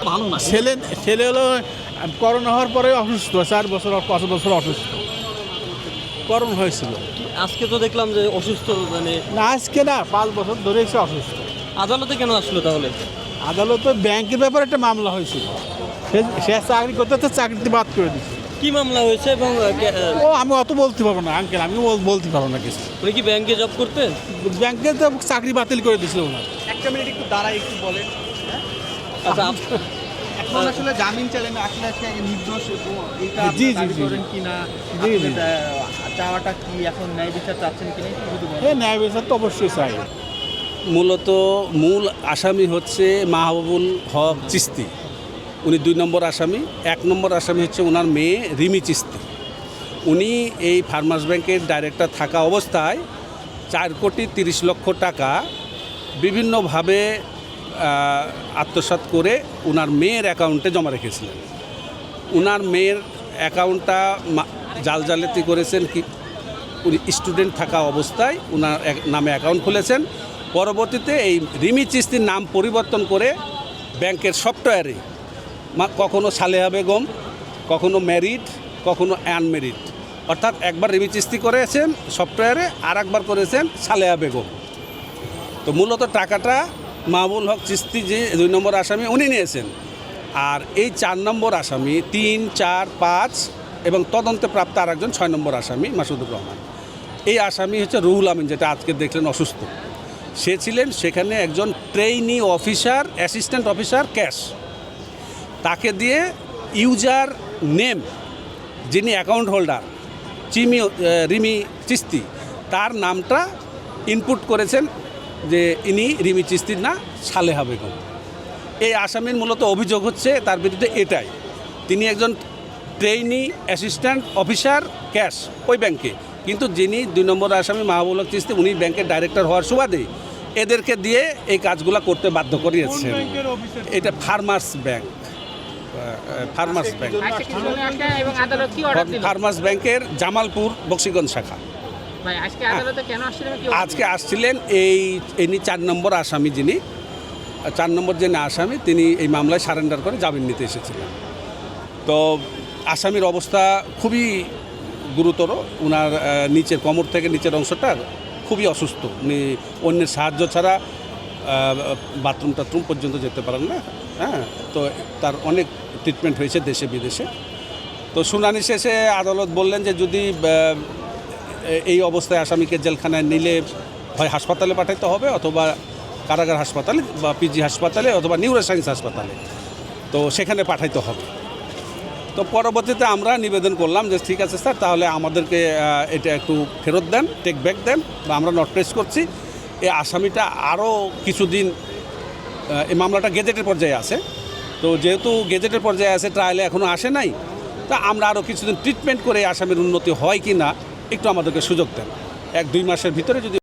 ভালো না। ছেলে হলো করোনা হওয়ার পরে অসুস্থ, 4 বছর 5 বছর অসুস্থ, করোনা হয়েছিল। আজকে তো দেখলাম যে অসুস্থ, মানে না আজকে না, 5 বছর ধরে এসে অসুস্থ। আদালতে কেন আসলো তাহলে? আদালতে ব্যাংকের ব্যাপারে একটা মামলা হয়েছিল, সে চাকরি করতে তো চাকরিতে বাদ করে দিচ্ছে। কি মামলা হয়েছে এবং ও আমি অত বলতে পারবো না আঙ্কেল, আমি বলতে পারবো না কিছু। উনি কি ব্যাংকে জব করতেন? ব্যাংকে তো চাকরি বাতিল করে দিয়েছিল ওনার। একটা মিনিট একটু দাঁড়াই, একটু বলেন। আচ্ছা, এখন আসলে জামিন চাইলেন, আসলে আজকে নির্দোষ এটা জি, জি, দাবি জি। করেন কিনা, জি, জি। চাওয়াটা কি, এখন ন্যায় বিচার চাচ্ছেন কিনা একটু যদি বলেন। হ্যাঁ, ন্যায় বিচার তো অবশ্যই চাই। মূলত মূল আসামি হচ্ছে মাহবুবুল হক চিস্তি, উনি 2 নম্বর আসামি। 1 নম্বর আসামি হচ্ছে ওনার মেয়ে রিমি চিস্তি। উনি এই ফার্মার্স ব্যাংকের ডাইরেক্টর থাকা অবস্থায় 4,30,00,000 টাকা বিভিন্নভাবে আত্মসাৎ করে ওনার মেয়ের অ্যাকাউন্টে জমা রেখেছিলেন। ওনার মেয়ের অ্যাকাউন্টটা জালজালেতি করেছেন কি, উনি স্টুডেন্ট থাকা অবস্থায় ওনার নামে অ্যাকাউন্ট খুলেছেন। পরবর্তীতে এই রিমি চিস্তির নাম পরিবর্তন করে ব্যাংকের সফটওয়্যারে কখনো সালেহা বেগম, কখনো ম্যারিড, কখনো আনম্যারিড, অর্থাৎ একবার রিমি চিস্তি করেছেন সফটওয়্যারে, আর একবার করেছেন সালেহা বেগম। তো মূলত টাকাটা মাহবুবুল হক চিস্তি যে 2 নম্বর আসামি উনি নিয়েছেন। আর এই 4 নম্বর আসামি, 3, 4, 5 এবং তদন্তে প্রাপ্ত আরেকজন 6 নম্বর আসামি মাসুদুর রহমান। এই আসামি হচ্ছে রুহুল আমিন, যেটা আজকে দেখলেন অসুস্থ। সে ছিলেন সেখানে একজন trainee officer, assistant officer cash. তাকে দিয়ে ইউজার নেম, যিনি অ্যাকাউন্ট হোল্ডার রিমি চিস্তি, তার নামটা ইনপুট করেছেন যে ইনি রিমি চিস্তির না, সালেহা বেগম। এই আসামির মূলত অভিযোগ হচ্ছে তার বিরুদ্ধে এটাই, তিনি একজন ট্রেইনি অ্যাসিস্ট্যান্ট অফিসার ক্যাশ ওই ব্যাংকে, কিন্তু যিনি 2 নম্বর আসামি মাহবুবুল হক চিস্তি, উনি ব্যাংকের ডাইরেক্টর হওয়ার সুবাদে এদেরকে দিয়ে এই কাজগুলো করতে বাধ্য করিয়েছেন। এটা ফার্মার্স ব্যাংক, ফার্মার্স ব্যাংকের জামালপুর বক্সিগঞ্জ শাখা। আজকে আসছিলেন ইনি 4 নম্বর আসামি, যিনি 4 নম্বর যে আসামি, তিনি এই মামলায় সারেন্ডার করে জামিন নিতে এসেছিলেন। তো আসামির অবস্থা খুবই গুরুতর, ওনার নিচের কোমর থেকে নিচের অংশটা খুবই অসুস্থ। উনি অন্যের সাহায্য ছাড়া বাথরুম টাথরুম পর্যন্ত যেতে পারেন না। হ্যাঁ, তো তার অনেক ট্রিটমেন্ট হয়েছে দেশে বিদেশে। তো শুনানি শেষে আদালত বললেন যে যদি এই অবস্থায় আসামিকে জেলখানায় নিলে হয় হাসপাতালে পাঠাতে হবে, অথবা কারাগার হাসপাতালে বা পিজি হাসপাতালে, অথবা নিউরোসায়েন্স হাসপাতালে, তো সেখানে পাঠাইতে হবে। তো পরবর্তীতে আমরা নিবেদন করলাম যে ঠিক আছে স্যার, তাহলে আমাদেরকে এটা একটু ফেরত দেন, টেক ব্যাক দেন, বা আমরা নট প্রেস করছি। এই আসামিটা আরও কিছুদিন, এই মামলাটা গেজেটের পর্যায়ে আছে, তো যেহেতু গেজেটের পর্যায়ে আছে, ট্রায়ালে এখনও আসে নাই, তা আমরা আরও কিছুদিন ট্রিটমেন্ট করে আসামির উন্নতি হয় কি না একটু আমাদেরকে সুযোগ দেন। 1-2 মাসের ভিতরে যদি